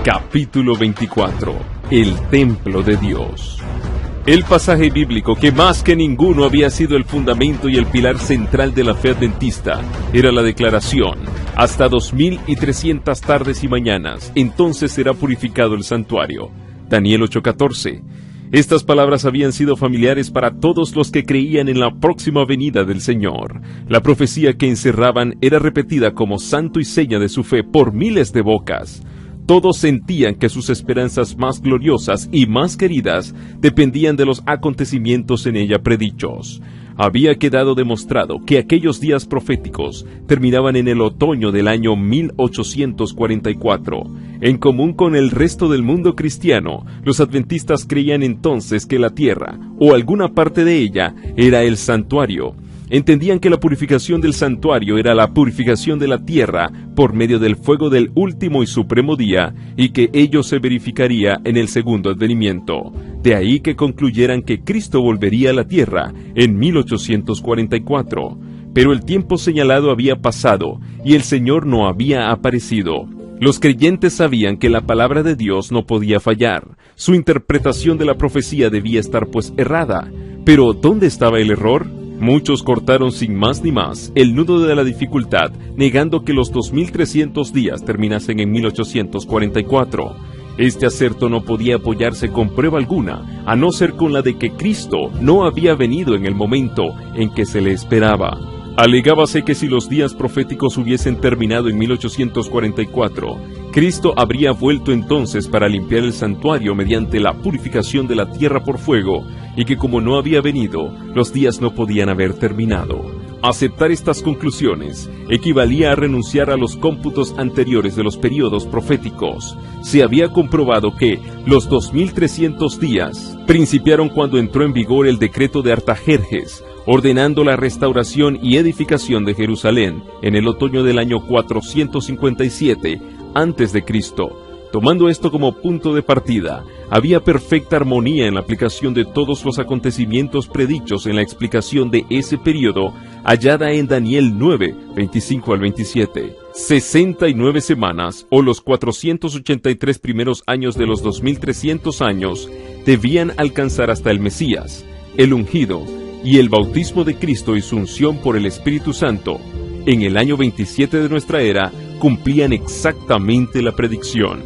Capítulo 24. El Templo de Dios. El pasaje bíblico que más que ninguno había sido el fundamento y el pilar central de la fe adventista era la declaración: hasta 2300 tardes y mañanas, entonces será purificado el santuario. Daniel 8:14. Estas palabras habían sido familiares para todos los que creían en la próxima venida del Señor. La profecía que encerraban era repetida como santo y seña de su fe por miles de bocas. Todos sentían que sus esperanzas más gloriosas y más queridas dependían de los acontecimientos en ella predichos. Había quedado demostrado que aquellos días proféticos terminaban en el otoño del año 1844. En común con el resto del mundo cristiano, los adventistas creían entonces que la tierra, o alguna parte de ella, era el santuario. Entendían que la purificación del santuario era la purificación de la tierra por medio del fuego del último y supremo día, y que ello se verificaría en el segundo advenimiento. De ahí que concluyeran que Cristo volvería a la tierra en 1844. Pero el tiempo señalado había pasado, y el Señor no había aparecido. Los creyentes sabían que la palabra de Dios no podía fallar. Su interpretación de la profecía debía estar pues errada. Pero ¿dónde estaba el error? Muchos cortaron sin más ni más el nudo de la dificultad, negando que los 2300 días terminasen en 1844. Este aserto no podía apoyarse con prueba alguna, a no ser con la de que Cristo no había venido en el momento en que se le esperaba. Alegábase que si los días proféticos hubiesen terminado en 1844, Cristo habría vuelto entonces para limpiar el santuario mediante la purificación de la tierra por fuego, y que como no había venido, los días no podían haber terminado. Aceptar estas conclusiones equivalía a renunciar a los cómputos anteriores de los períodos proféticos. Se había comprobado que los 2300 días principiaron cuando entró en vigor el decreto de Artajerjes, ordenando la restauración y edificación de Jerusalén en el otoño del año 457 a.C. Tomando esto como punto de partida, había perfecta armonía en la aplicación de todos los acontecimientos predichos en la explicación de ese período, hallada en Daniel 9, 25 al 27. 69 semanas, o los 483 primeros años de los 2300 años, debían alcanzar hasta el Mesías, el ungido, y el bautismo de Cristo y su unción por el Espíritu Santo. En el año 27 de nuestra era, cumplían exactamente la predicción.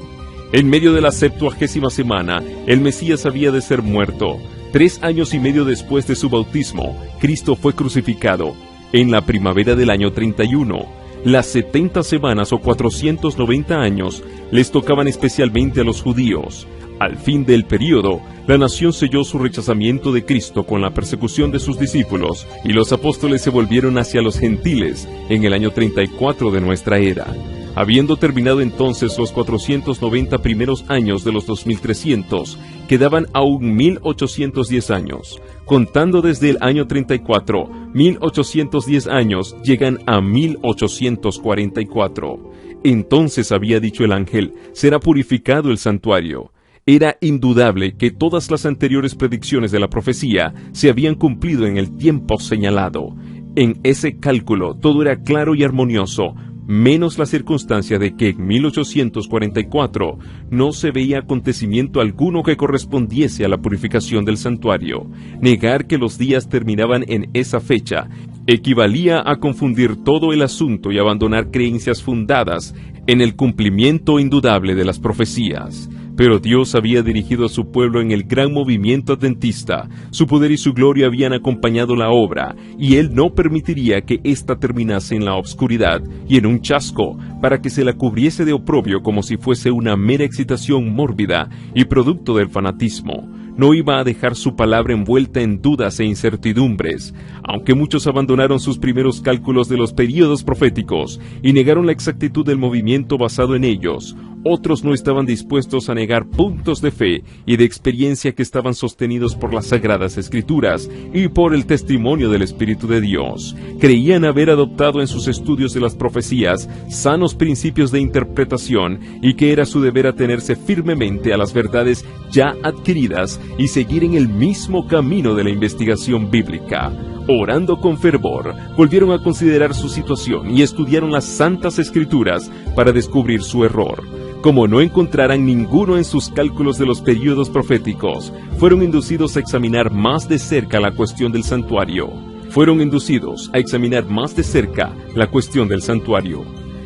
En medio de la 70ª semana, el Mesías había de ser muerto. 3 años y medio después de su bautismo, Cristo fue crucificado. En la primavera del año 31, las 70 semanas o 490 años les tocaban especialmente a los judíos. Al fin del período, la nación selló su rechazamiento de Cristo con la persecución de sus discípulos, y los apóstoles se volvieron hacia los gentiles en el año 34 de nuestra era. Habiendo terminado entonces los 490 primeros años de los 2300, quedaban aún 1810 años. Contando desde el año 34, 1810 años llegan a 1844. Entonces había dicho el ángel: será purificado el santuario. Era indudable que todas las anteriores predicciones de la profecía se habían cumplido en el tiempo señalado. En ese cálculo todo era claro y armonioso, menos la circunstancia de que en 1844 no se veía acontecimiento alguno que correspondiese a la purificación del santuario. Negar que los días terminaban en esa fecha equivalía a confundir todo el asunto y abandonar creencias fundadas en el cumplimiento indudable de las profecías. Pero Dios había dirigido a su pueblo en el gran movimiento adventista. Su poder y su gloria habían acompañado la obra, y Él no permitiría que ésta terminase en la obscuridad y en un chasco, para que se la cubriese de oprobio como si fuese una mera excitación mórbida y producto del fanatismo. No iba a dejar su palabra envuelta en dudas e incertidumbres. Aunque muchos abandonaron sus primeros cálculos de los períodos proféticos y negaron la exactitud del movimiento basado en ellos, otros no estaban dispuestos a negar puntos de fe y de experiencia que estaban sostenidos por las Sagradas Escrituras y por el testimonio del Espíritu de Dios. Creían haber adoptado en sus estudios de las profecías sanos principios de interpretación, y que era su deber atenerse firmemente a las verdades ya adquiridas y seguir en el mismo camino de la investigación bíblica. Orando con fervor, volvieron a considerar su situación y estudiaron las Santas Escrituras para descubrir su error. como no encontraran ninguno en sus cálculos de los períodos proféticos, fueron inducidos a examinar más de cerca la cuestión del santuario.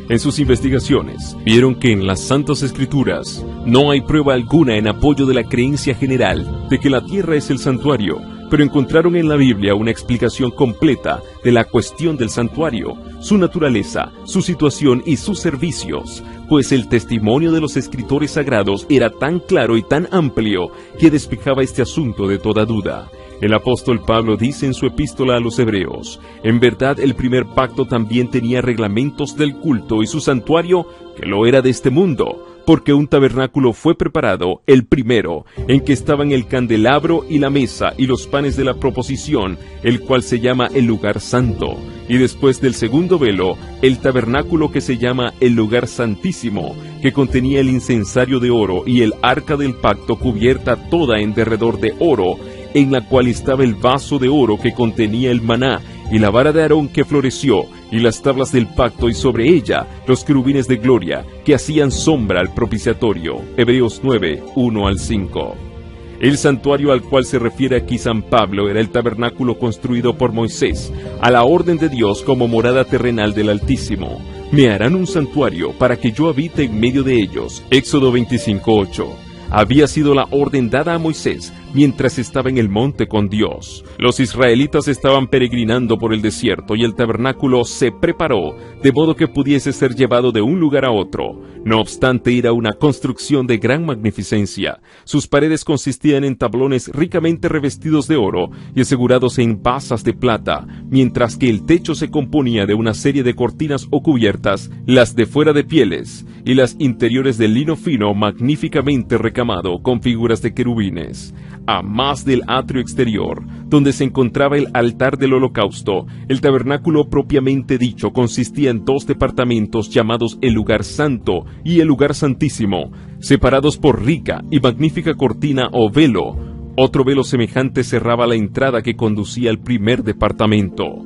En sus investigaciones, vieron que en las Santas Escrituras no hay prueba alguna en apoyo de la creencia general de que la tierra es el santuario, pero encontraron en la Biblia una explicación completa de la cuestión del santuario, su naturaleza, su situación y sus servicios, pues el testimonio de los escritores sagrados era tan claro y tan amplio que despejaba este asunto de toda duda. El apóstol Pablo dice en su epístola a los Hebreos: en verdad el primer pacto también tenía reglamentos del culto y su santuario, que lo era de este mundo, porque un tabernáculo fue preparado, el primero, en que estaban el candelabro y la mesa y los panes de la proposición, el cual se llama el lugar santo, y después del segundo velo, el tabernáculo que se llama el lugar santísimo, que contenía el incensario de oro y el arca del pacto cubierta toda en derredor de oro, en la cual estaba el vaso de oro que contenía el maná, y la vara de Aarón que floreció, y las tablas del pacto, y sobre ella los querubines de gloria, que hacían sombra al propiciatorio. Hebreos 9, 1 al 5. El santuario al cual se refiere aquí San Pablo era el tabernáculo construido por Moisés, a la orden de Dios como morada terrenal del Altísimo. Me harán un santuario para que yo habite en medio de ellos. Éxodo 25, 8. Había sido la orden dada a Moisés mientras estaba en el monte con Dios. Los israelitas estaban peregrinando por el desierto y el tabernáculo se preparó de modo que pudiese ser llevado de un lugar a otro. No obstante, era una construcción de gran magnificencia. Sus paredes consistían en tablones ricamente revestidos de oro y asegurados en basas de plata, mientras que el techo se componía de una serie de cortinas o cubiertas, las de fuera de pieles y las interiores de lino fino magníficamente recamado con figuras de querubines. A más del atrio exterior, donde se encontraba el altar del holocausto, el tabernáculo propiamente dicho consistía en dos departamentos llamados el lugar santo y el lugar santísimo, separados por rica y magnífica cortina o velo. Otro velo semejante cerraba la entrada que conducía al primer departamento.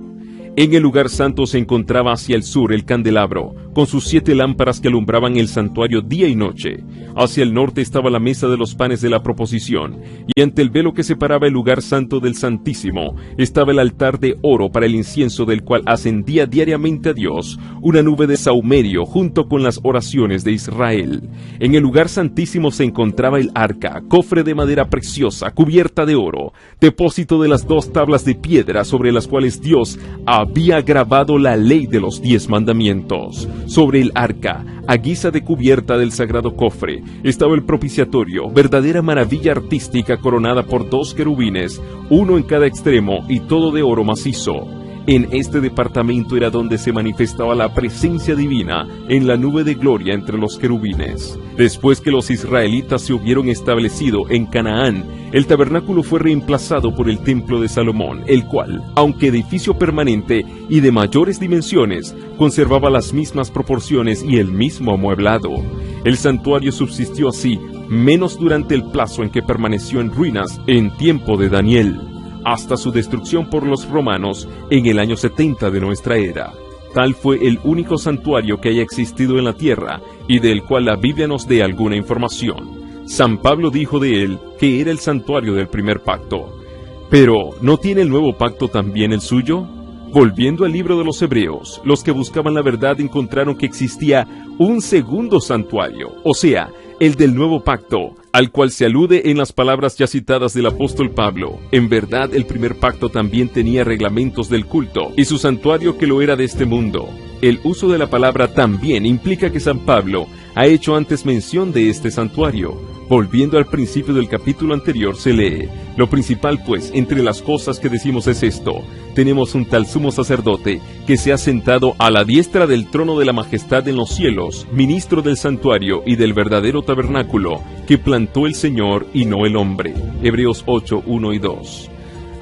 En el lugar santo se encontraba hacia el sur el candelabro, con sus 7 lámparas que alumbraban el santuario día y noche. Hacia el norte estaba la mesa de los panes de la proposición, y ante el velo que separaba el lugar santo del Santísimo, estaba el altar de oro para el incienso, del cual ascendía diariamente a Dios una nube de sahumerio junto con las oraciones de Israel. En el lugar santísimo se encontraba el arca, cofre de madera preciosa, cubierta de oro, depósito de las 2 tablas de piedra sobre las cuales Dios había grabado la ley de los 10 mandamientos. Sobre el arca, a guisa de cubierta del sagrado cofre, estaba el propiciatorio, verdadera maravilla artística coronada por 2 querubines, uno en cada extremo y todo de oro macizo. En este departamento era donde se manifestaba la presencia divina en la nube de gloria entre los querubines. Después que los israelitas se hubieron establecido en Canaán, el tabernáculo fue reemplazado por el templo de Salomón, el cual, aunque edificio permanente y de mayores dimensiones, conservaba las mismas proporciones y el mismo amueblado. El santuario subsistió así, menos durante el plazo en que permaneció en ruinas en tiempo de Daniel, hasta su destrucción por los romanos en el año 70 de nuestra era. Tal fue el único santuario que haya existido en la tierra y del cual la Biblia nos dé alguna información. San Pablo dijo de él que era el santuario del primer pacto. Pero, ¿no tiene el nuevo pacto también el suyo? Volviendo al libro de los Hebreos, los que buscaban la verdad encontraron que existía un segundo santuario, o sea, el del nuevo pacto, al cual se alude en las palabras ya citadas del apóstol Pablo. En verdad, el primer pacto también tenía reglamentos del culto, y su santuario que lo era de este mundo. El uso de la palabra también implica que San Pablo ha hecho antes mención de este santuario. Volviendo al principio del capítulo anterior se lee: lo principal pues entre las cosas que decimos es esto: tenemos un tal sumo sacerdote que se ha sentado a la diestra del trono de la majestad en los cielos, ministro del santuario y del verdadero tabernáculo que plantó el Señor y no el hombre. Hebreos 8, 1 y 2.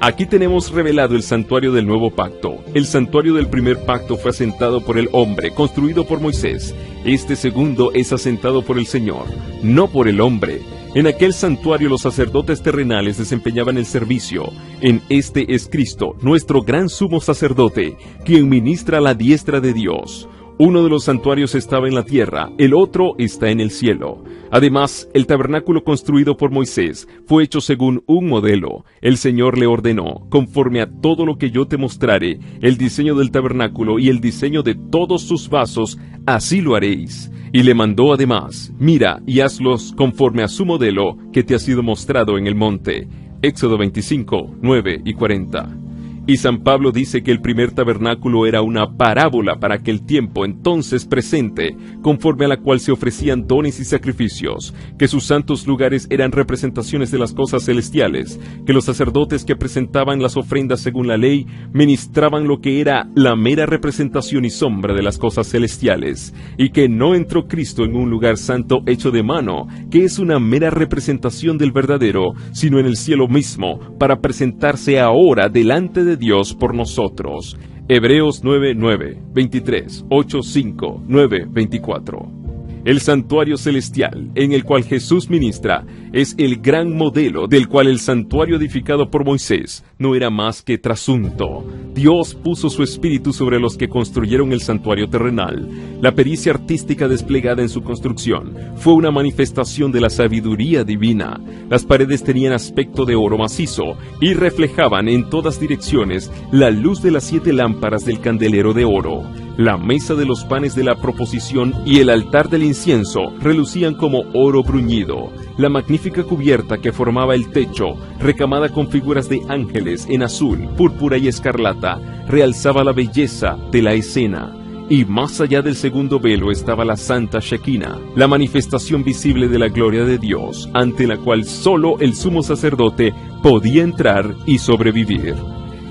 Aquí tenemos revelado el santuario del nuevo pacto. El santuario del primer pacto fue asentado por el hombre, construido por Moisés. Este segundo es asentado por el Señor, no por el hombre. En aquel santuario los sacerdotes terrenales desempeñaban el servicio. En este es Cristo, nuestro gran sumo sacerdote, quien ministra a la diestra de Dios. Uno de los santuarios estaba en la tierra, el otro está en el cielo. Además, el tabernáculo construido por Moisés fue hecho según un modelo. El Señor le ordenó, conforme a todo lo que yo te mostrare, el diseño del tabernáculo y el diseño de todos sus vasos, así lo haréis. Y le mandó además, mira y hazlos conforme a su modelo que te ha sido mostrado en el monte. Éxodo 25, 9 y 40. Y San Pablo dice que el primer tabernáculo era una parábola para aquel tiempo entonces presente, conforme a la cual se ofrecían dones y sacrificios, que sus santos lugares eran representaciones de las cosas celestiales, que los sacerdotes que presentaban las ofrendas según la ley ministraban lo que era la mera representación y sombra de las cosas celestiales, y que no entró Cristo en un lugar santo hecho de mano, que es una mera representación del verdadero, sino en el cielo mismo, para presentarse ahora delante de Dios por nosotros. Hebreos 9:9, 23, 8:5, 9, 24. El santuario celestial, en el cual Jesús ministra, es el gran modelo del cual el santuario edificado por Moisés no era más que trasunto. Dios puso su espíritu sobre los que construyeron el santuario terrenal. La pericia artística desplegada en su construcción fue una manifestación de la sabiduría divina. Las paredes tenían aspecto de oro macizo y reflejaban en todas direcciones la luz de las 7 lámparas del candelero de oro. La mesa de los panes de la proposición y el altar del incienso relucían como oro bruñido. La magnífica cubierta que formaba el techo, recamada con figuras de ángeles en azul, púrpura y escarlata, realzaba la belleza de la escena. Y más allá del segundo velo estaba la Santa Shekinah, la manifestación visible de la gloria de Dios, ante la cual solo el sumo sacerdote podía entrar y sobrevivir.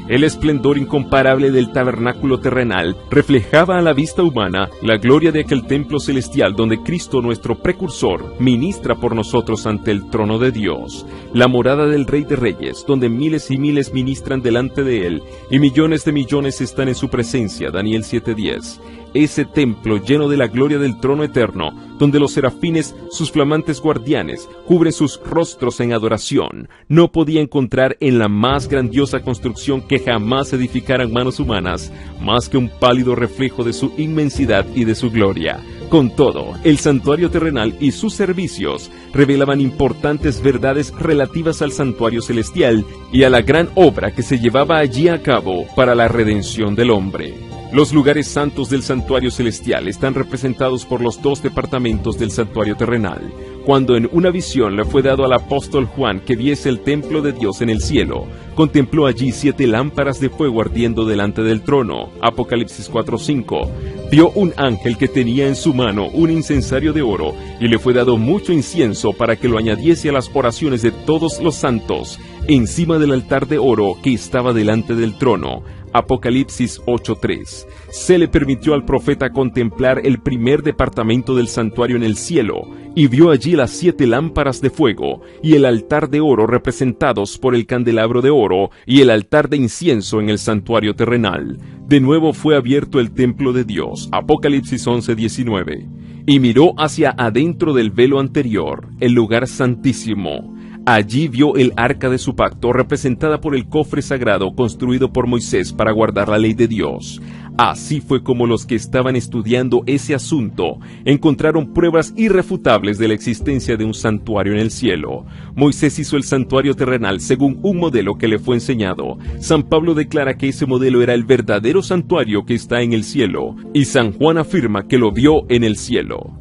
El esplendor incomparable del tabernáculo terrenal reflejaba a la vista humana la gloria de aquel templo celestial donde Cristo, nuestro precursor, ministra por nosotros ante el trono de Dios. La morada del Rey de Reyes, donde miles y miles ministran delante de Él, y millones de millones están en su presencia. Daniel 7:10. Ese templo lleno de la gloria del trono eterno, donde los serafines, sus flamantes guardianes, cubren sus rostros en adoración, no podía encontrar en la más grandiosa construcción que jamás edificaran manos humanas, más que un pálido reflejo de su inmensidad y de su gloria. Con todo, el santuario terrenal y sus servicios revelaban importantes verdades relativas al santuario celestial y a la gran obra que se llevaba allí a cabo para la redención del hombre. Los lugares santos del santuario celestial están representados por los 2 departamentos del santuario terrenal. Cuando en una visión le fue dado al apóstol Juan que viese el templo de Dios en el cielo, contempló allí 7 lámparas de fuego ardiendo delante del trono. Apocalipsis 4:5. Vio un ángel que tenía en su mano un incensario de oro, y le fue dado mucho incienso para que lo añadiese a las oraciones de todos los santos, encima del altar de oro que estaba delante del trono. Apocalipsis 8:3. Se le permitió al profeta contemplar el primer departamento del santuario en el cielo, y vio allí las 7 lámparas de fuego, y el altar de oro representados por el candelabro de oro, y el altar de incienso en el santuario terrenal. De nuevo fue abierto el templo de Dios. Apocalipsis 11:19. Y miró hacia adentro del velo anterior, el lugar santísimo. Allí vio el arca de su pacto, representada por el cofre sagrado construido por Moisés para guardar la ley de Dios. Así fue como los que estaban estudiando ese asunto encontraron pruebas irrefutables de la existencia de un santuario en el cielo. Moisés hizo el santuario terrenal según un modelo que le fue enseñado. San Pablo declara que ese modelo era el verdadero santuario que está en el cielo, y San Juan afirma que lo vio en el cielo.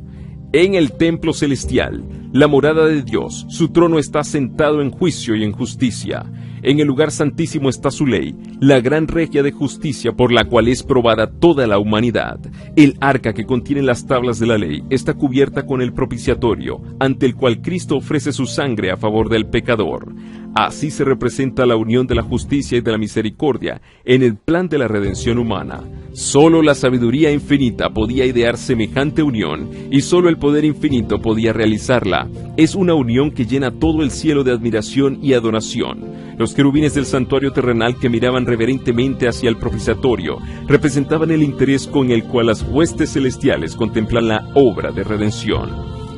En el templo celestial, la morada de Dios, su trono está sentado en juicio y en justicia. En el lugar santísimo está su ley, la gran regia de justicia por la cual es probada toda la humanidad. El arca que contiene las tablas de la ley está cubierta con el propiciatorio, ante el cual Cristo ofrece su sangre a favor del pecador. Así se representa la unión de la justicia y de la misericordia en el plan de la redención humana. Solo la sabiduría infinita podía idear semejante unión, y solo el poder infinito podía realizarla. Es una unión que llena todo el cielo de admiración y adoración. Los querubines del santuario terrenal que miraban reverentemente hacia el propiciatorio representaban el interés con el cual las huestes celestiales contemplan la obra de redención.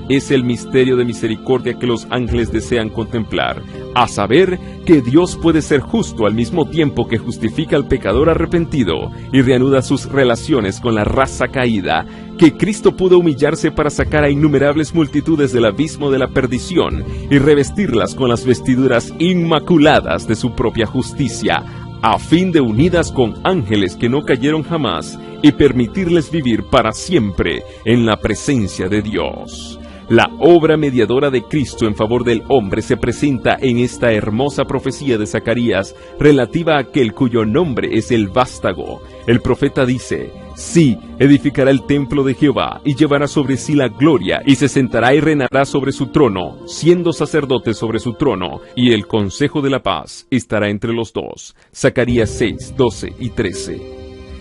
es el misterio de misericordia que los ángeles desean contemplar, a saber, que Dios puede ser justo al mismo tiempo que justifica al pecador arrepentido y reanuda sus relaciones con la raza caída, que Cristo pudo humillarse para sacar a innumerables multitudes del abismo de la perdición y revestirlas con las vestiduras inmaculadas de su propia justicia, a fin de unidas con ángeles que no cayeron jamás y permitirles vivir para siempre en la presencia de Dios. La obra mediadora de Cristo en favor del hombre se presenta en esta hermosa profecía de Zacarías relativa a aquel cuyo nombre es el vástago. El profeta dice: sí, edificará el templo de Jehová y llevará sobre sí la gloria y se sentará y reinará sobre su trono, siendo sacerdote sobre su trono, y el consejo de la paz estará entre los dos. Zacarías 6, 12 y 13.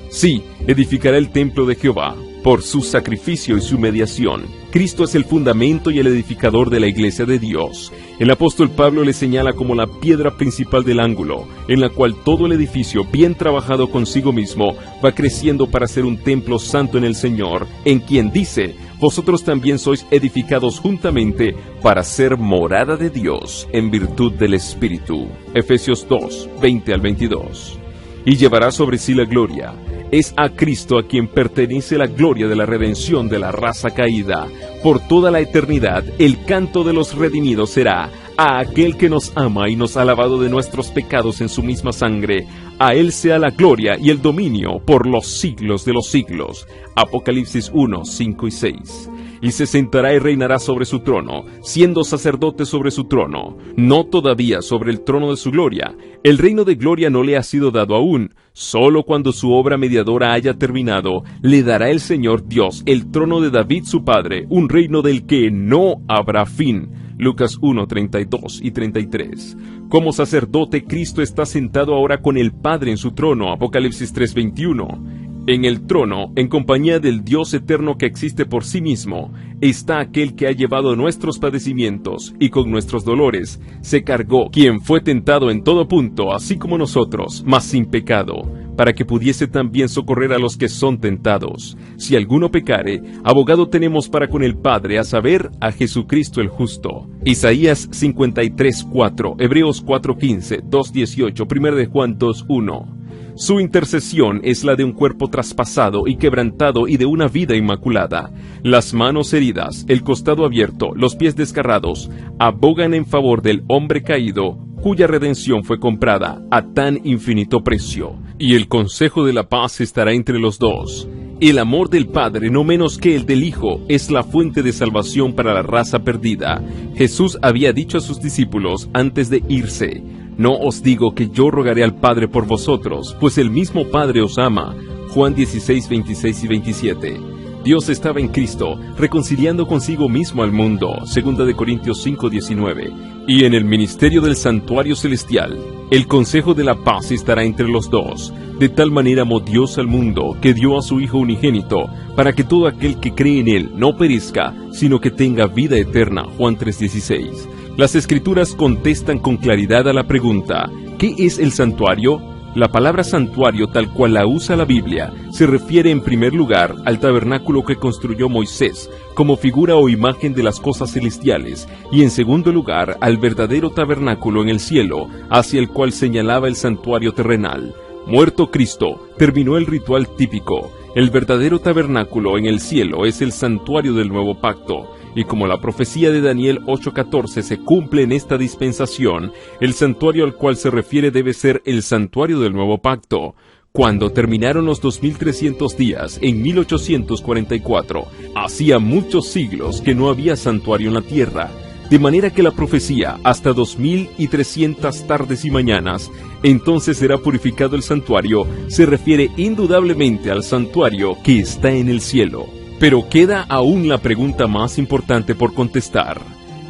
Sí, edificará el templo de Jehová. Por su sacrificio y su mediación, Cristo es el fundamento y el edificador de la iglesia de Dios. El apóstol Pablo le señala como la piedra principal del ángulo, en la cual todo el edificio, bien trabajado consigo mismo, va creciendo para ser un templo santo en el Señor, en quien dice: vosotros también sois edificados juntamente para ser morada de Dios en virtud del Espíritu. Efesios 2, 20 al 22. Y llevará sobre sí la gloria. Es a Cristo a quien pertenece la gloria de la redención de la raza caída. Por toda la eternidad, el canto de los redimidos será: a aquel que nos ama y nos ha lavado de nuestros pecados en su misma sangre. A él sea la gloria y el dominio por los siglos de los siglos. Apocalipsis 1, 5 y 6. Y se sentará y reinará sobre su trono, siendo sacerdote sobre su trono, no todavía sobre el trono de su gloria. El reino de gloria no le ha sido dado aún. Solo cuando su obra mediadora haya terminado, le dará el Señor Dios el trono de David su padre, un reino del que no habrá fin. Lucas 1, 32 y 33. Como sacerdote, Cristo está sentado ahora con el Padre en su trono. Apocalipsis 3, 21. En el trono, en compañía del Dios eterno que existe por sí mismo, está aquel que ha llevado nuestros padecimientos y con nuestros dolores se cargó, quien fue tentado en todo punto, así como nosotros, mas sin pecado, para que pudiese también socorrer a los que son tentados. Si alguno pecare, abogado tenemos para con el Padre, a saber, a Jesucristo el justo. Isaías 53, 4, Hebreos 4, 15, 2, 18, 1 de Juan 2, 1. Su intercesión es la de un cuerpo traspasado y quebrantado y de una vida inmaculada. Las manos heridas, el costado abierto, los pies desgarrados, abogan en favor del hombre caído, cuya redención fue comprada a tan infinito precio. Y el consejo de la paz estará entre los dos. El amor del Padre, no menos que el del Hijo, es la fuente de salvación para la raza perdida. Jesús había dicho a sus discípulos antes de irse: no os digo que yo rogaré al Padre por vosotros, pues el mismo Padre os ama. Juan 16, 26 y 27. Dios estaba en Cristo, reconciliando consigo mismo al mundo. 2 de Corintios 5, 19. Y en el ministerio del santuario celestial, el consejo de la paz estará entre los dos. De tal manera amó Dios al mundo, que dio a su Hijo unigénito, para que todo aquel que cree en Él no perezca, sino que tenga vida eterna. Juan 3, 16. Las Escrituras contestan con claridad a la pregunta: ¿qué es el santuario? La palabra santuario, tal cual la usa la Biblia, se refiere en primer lugar al tabernáculo que construyó Moisés, como figura o imagen de las cosas celestiales, y en segundo lugar al verdadero tabernáculo en el cielo, hacia el cual señalaba el santuario terrenal. Muerto Cristo, terminó el ritual típico. El verdadero tabernáculo en el cielo es el santuario del nuevo pacto. Y como la profecía de Daniel 8:14 se cumple en esta dispensación, el santuario al cual se refiere debe ser el santuario del nuevo pacto. Cuando terminaron los 2300 días, en 1844, hacía muchos siglos que no había santuario en la tierra, de manera que la profecía, hasta 2300 tardes y mañanas, entonces será purificado el santuario, se refiere indudablemente al santuario que está en el cielo. Pero queda aún la pregunta más importante por contestar: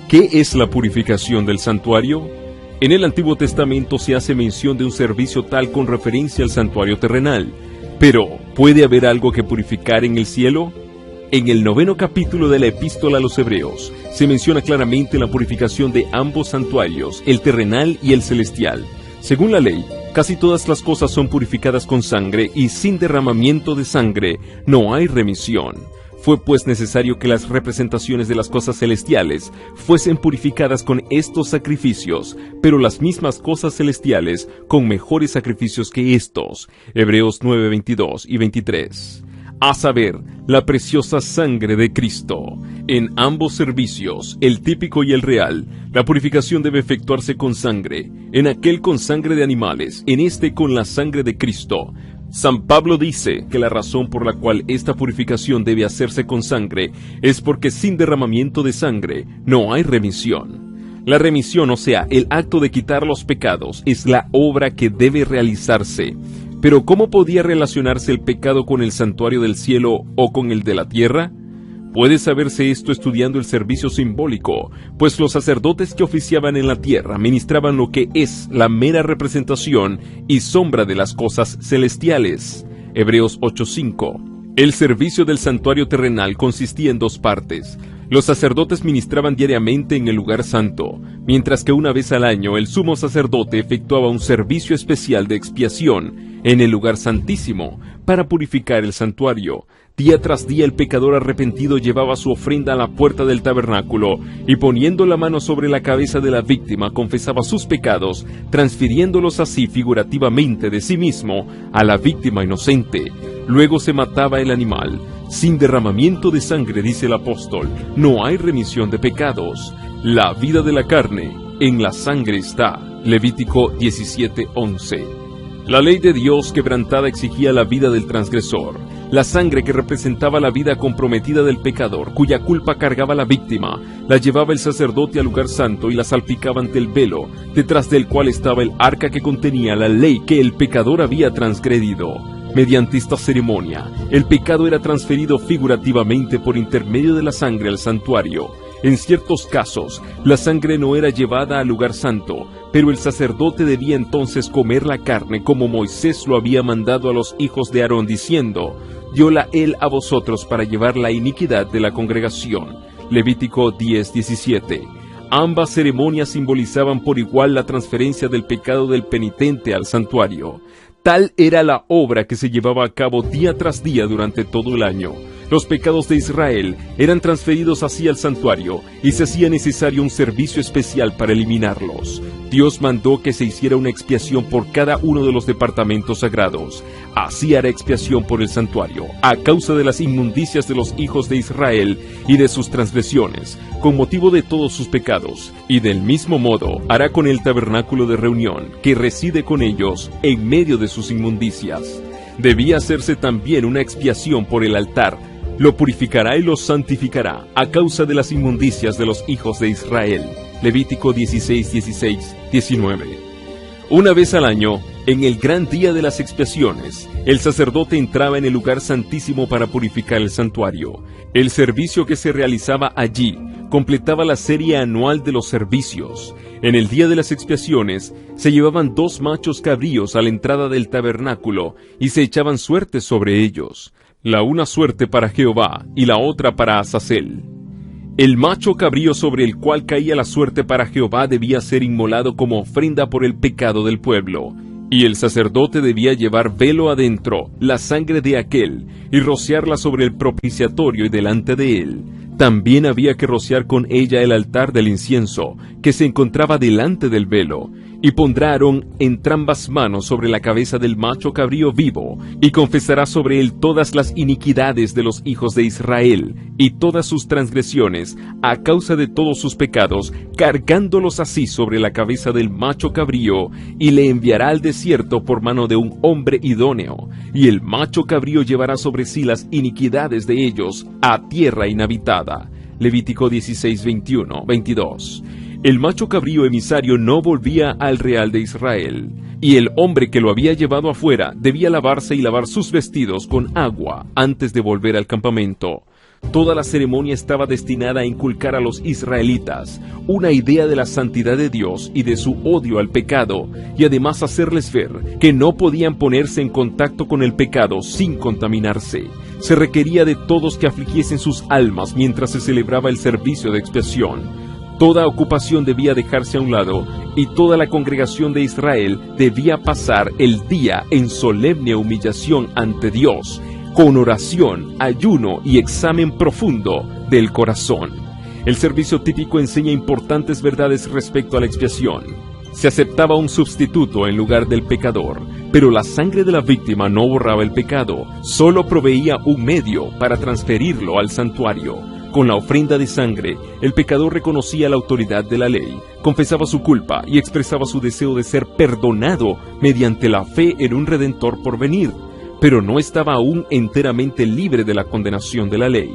¿qué es la purificación del santuario? En el Antiguo Testamento se hace mención de un servicio tal con referencia al santuario terrenal. Pero, ¿puede haber algo que purificar en el cielo? En el 9º capítulo de la Epístola a los Hebreos, se menciona claramente la purificación de ambos santuarios, el terrenal y el celestial. Según la ley, casi todas las cosas son purificadas con sangre, y sin derramamiento de sangre no hay remisión. Fue pues necesario que las representaciones de las cosas celestiales fuesen purificadas con estos sacrificios, pero las mismas cosas celestiales con mejores sacrificios que estos. Hebreos 9, 22 y 23. A saber, la preciosa sangre de Cristo. En ambos servicios, el típico y el real, la purificación debe efectuarse con sangre, en aquel con sangre de animales, en este con la sangre de Cristo. San Pablo dice que la razón por la cual esta purificación debe hacerse con sangre es porque sin derramamiento de sangre no hay remisión. La remisión, o sea, el acto de quitar los pecados, es la obra que debe realizarse. Pero ¿cómo podía relacionarse el pecado con el santuario del cielo o con el de la tierra? Puede saberse esto estudiando el servicio simbólico, pues los sacerdotes que oficiaban en la tierra ministraban lo que es la mera representación y sombra de las cosas celestiales. Hebreos 8:5. El servicio del santuario terrenal consistía en dos partes. Los sacerdotes ministraban diariamente en el lugar santo, mientras que una vez al año el sumo sacerdote efectuaba un servicio especial de expiación en el lugar santísimo para purificar el santuario. Día tras día el pecador arrepentido llevaba su ofrenda a la puerta del tabernáculo y poniendo la mano sobre la cabeza de la víctima confesaba sus pecados, transfiriéndolos así figurativamente de sí mismo a la víctima inocente. Luego se mataba el animal. Sin derramamiento de sangre, dice el apóstol, no hay remisión de pecados. La vida de la carne en la sangre está. Levítico 17:11. La ley de Dios quebrantada exigía la vida del transgresor. La sangre que representaba la vida comprometida del pecador, cuya culpa cargaba la víctima, la llevaba el sacerdote al lugar santo y la salpicaba ante el velo, detrás del cual estaba el arca que contenía la ley que el pecador había transgredido. Mediante esta ceremonia, el pecado era transferido figurativamente por intermedio de la sangre al santuario. En ciertos casos, la sangre no era llevada al lugar santo, pero el sacerdote debía entonces comer la carne como Moisés lo había mandado a los hijos de Aarón, diciendo: «Dióla él a vosotros para llevar la iniquidad de la congregación». Levítico 10:17. Ambas ceremonias simbolizaban por igual la transferencia del pecado del penitente al santuario. Tal era la obra que se llevaba a cabo día tras día durante todo el año. Los pecados de Israel eran transferidos así al santuario y se hacía necesario un servicio especial para eliminarlos. Dios mandó que se hiciera una expiación por cada uno de los departamentos sagrados. Así hará expiación por el santuario, a causa de las inmundicias de los hijos de Israel y de sus transgresiones, con motivo de todos sus pecados. Y del mismo modo hará con el tabernáculo de reunión, que reside con ellos en medio de sus inmundicias. Debía hacerse también una expiación por el altar. Lo purificará y lo santificará a causa de las inmundicias de los hijos de Israel. Levítico 16:19. Una vez al año, en el gran día de las expiaciones, el sacerdote entraba en el lugar santísimo para purificar el santuario. El servicio que se realizaba allí completaba la serie anual de los servicios. En el día de las expiaciones, se llevaban 2 machos cabríos a la entrada del tabernáculo y se echaban suertes sobre ellos. La una suerte para Jehová y la otra para Azazel. El macho cabrío sobre el cual caía la suerte para Jehová debía ser inmolado como ofrenda por el pecado del pueblo, y el sacerdote debía llevar velo adentro la sangre de aquel y rociarla sobre el propiciatorio y delante de él. También había que rociar con ella el altar del incienso, que se encontraba delante del velo, y pondrá Aarón entrambas manos sobre la cabeza del macho cabrío vivo, y confesará sobre él todas las iniquidades de los hijos de Israel, y todas sus transgresiones, a causa de todos sus pecados, cargándolos así sobre la cabeza del macho cabrío, y le enviará al desierto por mano de un hombre idóneo, y el macho cabrío llevará sobre sí las iniquidades de ellos a tierra inhabitada. Levítico 16:21-22. El macho cabrío emisario no volvía al real de Israel, y el hombre que lo había llevado afuera debía lavarse y lavar sus vestidos con agua antes de volver al campamento. Toda la ceremonia estaba destinada a inculcar a los israelitas una idea de la santidad de Dios y de su odio al pecado, y además hacerles ver que no podían ponerse en contacto con el pecado sin contaminarse. Se requería de todos que afligiesen sus almas mientras se celebraba el servicio de expiación. Toda ocupación debía dejarse a un lado, y toda la congregación de Israel debía pasar el día en solemne humillación ante Dios, con oración, ayuno y examen profundo del corazón. El servicio típico enseña importantes verdades respecto a la expiación. Se aceptaba un sustituto en lugar del pecador, pero la sangre de la víctima no borraba el pecado, solo proveía un medio para transferirlo al santuario. Con la ofrenda de sangre, el pecador reconocía la autoridad de la ley, confesaba su culpa y expresaba su deseo de ser perdonado mediante la fe en un Redentor por venir, pero no estaba aún enteramente libre de la condenación de la ley.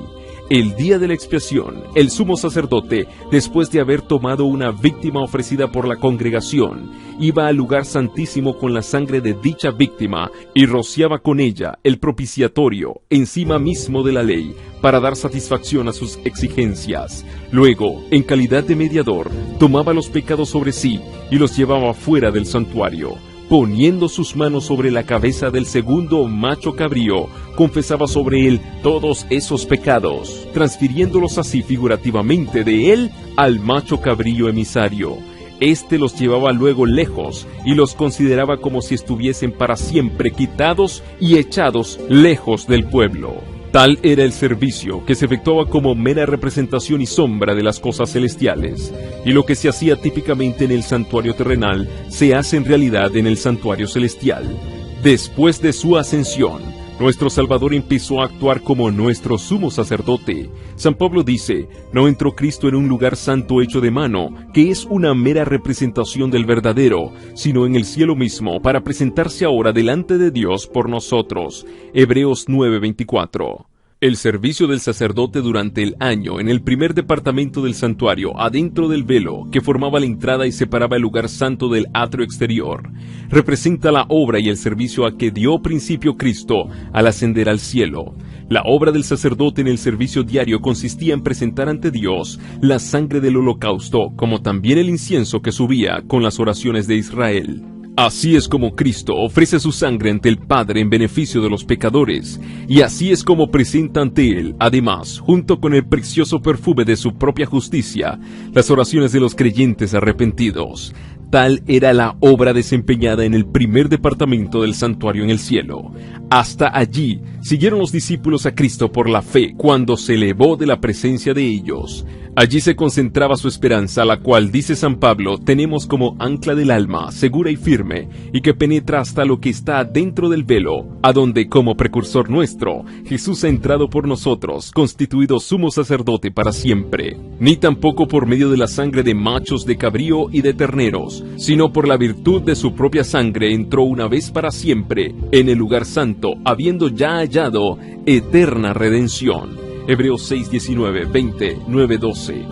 El día de la expiación, el sumo sacerdote, después de haber tomado una víctima ofrecida por la congregación, iba al lugar santísimo con la sangre de dicha víctima y rociaba con ella el propiciatorio encima mismo de la ley para dar satisfacción a sus exigencias. Luego, en calidad de mediador, tomaba los pecados sobre sí y los llevaba fuera del santuario. Poniendo sus manos sobre la cabeza del segundo macho cabrío, confesaba sobre él todos esos pecados, transfiriéndolos así figurativamente de él al macho cabrío emisario. Este los llevaba luego lejos y los consideraba como si estuviesen para siempre quitados y echados lejos del pueblo. Tal era el servicio, que se efectuaba como mera representación y sombra de las cosas celestiales, y lo que se hacía típicamente en el santuario terrenal, se hace en realidad en el santuario celestial. Después de su ascensión, nuestro Salvador empezó a actuar como nuestro sumo sacerdote. San Pablo dice, no entró Cristo en un lugar santo hecho de mano, que es una mera representación del verdadero, sino en el cielo mismo, para presentarse ahora delante de Dios por nosotros. Hebreos 9:24. El servicio del sacerdote durante el año en el primer departamento del santuario, adentro del velo que formaba la entrada y separaba el lugar santo del atrio exterior, representa la obra y el servicio a que dio principio Cristo al ascender al cielo. La obra del sacerdote en el servicio diario consistía en presentar ante Dios la sangre del holocausto, como también el incienso que subía con las oraciones de Israel. Así es como Cristo ofrece su sangre ante el Padre en beneficio de los pecadores, y así es como presenta ante Él, además, junto con el precioso perfume de su propia justicia, las oraciones de los creyentes arrepentidos. Tal era la obra desempeñada en el primer departamento del santuario en el cielo. Hasta allí siguieron los discípulos a Cristo por la fe cuando se elevó de la presencia de ellos. Allí se concentraba su esperanza, la cual, dice San Pablo, tenemos como ancla del alma, segura y firme, y que penetra hasta lo que está dentro del velo, a donde, como precursor nuestro, Jesús ha entrado por nosotros, constituido sumo sacerdote para siempre. Ni tampoco por medio de la sangre de machos de cabrío y de terneros, sino por la virtud de su propia sangre entró una vez para siempre en el lugar santo, habiendo ya hallado eterna redención. Hebreos 6, 19, 20, 9, 12.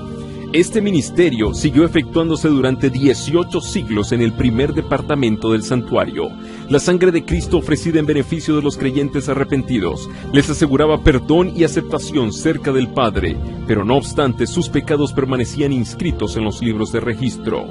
Este ministerio siguió efectuándose durante 18 siglos en el primer departamento del santuario. La sangre de Cristo ofrecida en beneficio de los creyentes arrepentidos les aseguraba perdón y aceptación cerca del Padre, pero no obstante sus pecados permanecían inscritos en los libros de registro.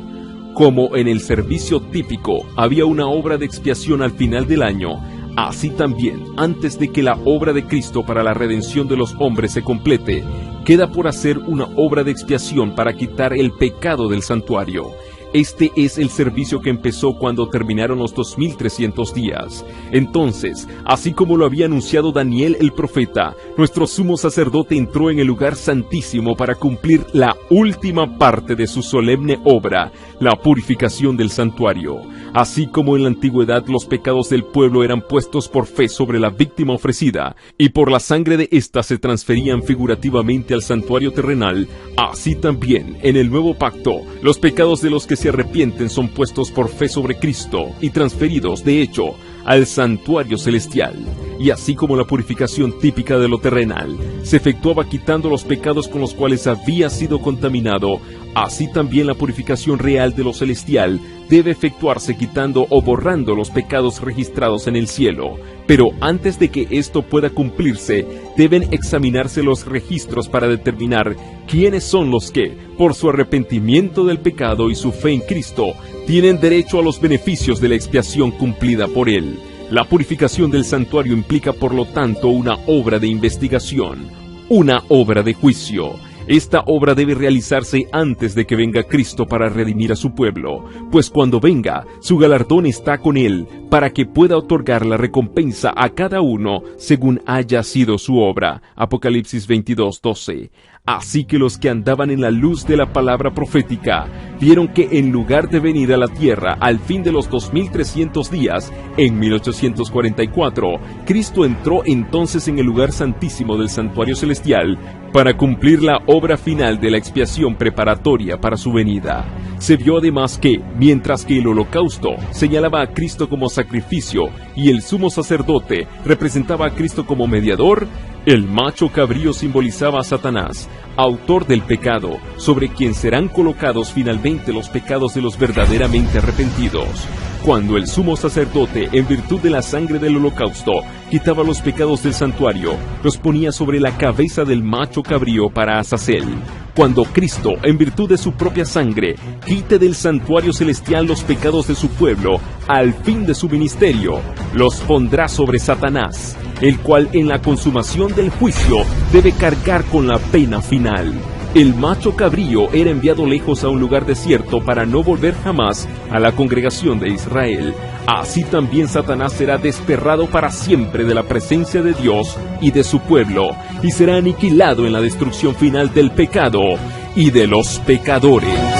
Como en el servicio típico había una obra de expiación al final del año, así también, antes de que la obra de Cristo para la redención de los hombres se complete, queda por hacer una obra de expiación para quitar el pecado del santuario. Este es el servicio que empezó cuando terminaron los 2300 días. Entonces, así como lo había anunciado Daniel el profeta, nuestro sumo sacerdote entró en el lugar santísimo para cumplir la última parte de su solemne obra, la purificación del santuario. Así como en la antigüedad los pecados del pueblo eran puestos por fe sobre la víctima ofrecida, y por la sangre de ésta se transferían figurativamente al santuario terrenal, así también en el nuevo pacto, los pecados de los que se arrepienten son puestos por fe sobre Cristo y transferidos, de hecho, al santuario celestial. Y así como la purificación típica de lo terrenal se efectuaba quitando los pecados con los cuales había sido contaminado, así también la purificación real de lo celestial debe efectuarse quitando o borrando los pecados registrados en el cielo. Pero antes de que esto pueda cumplirse, deben examinarse los registros para determinar quiénes son los que, por su arrepentimiento del pecado y su fe en Cristo, tienen derecho a los beneficios de la expiación cumplida por Él. La purificación del santuario implica, por lo tanto, una obra de investigación, una obra de juicio. Esta obra debe realizarse antes de que venga Cristo para redimir a su pueblo, pues cuando venga, su galardón está con él, para que pueda otorgar la recompensa a cada uno según haya sido su obra. Apocalipsis 22:12. Así que los que andaban en la luz de la palabra profética vieron que en lugar de venir a la tierra al fin de los 2300 días, en 1844, Cristo entró entonces en el lugar santísimo del santuario celestial para cumplir la obra final de la expiación preparatoria para su venida. Se vio además que, mientras que el holocausto señalaba a Cristo como sacrificio y el sumo sacerdote representaba a Cristo como mediador, el macho cabrío simbolizaba a Satanás, autor del pecado, sobre quien serán colocados finalmente los pecados de los verdaderamente arrepentidos. Cuando el sumo sacerdote, en virtud de la sangre del holocausto, quitaba los pecados del santuario, los ponía sobre la cabeza del macho cabrío para Azazel. Cuando Cristo, en virtud de su propia sangre, quite del santuario celestial los pecados de su pueblo, al fin de su ministerio, los pondrá sobre Satanás, el cual en la consumación del juicio debe cargar con la pena final. El macho cabrío era enviado lejos a un lugar desierto para no volver jamás a la congregación de Israel. Así también Satanás será desterrado para siempre de la presencia de Dios y de su pueblo, y será aniquilado en la destrucción final del pecado y de los pecadores.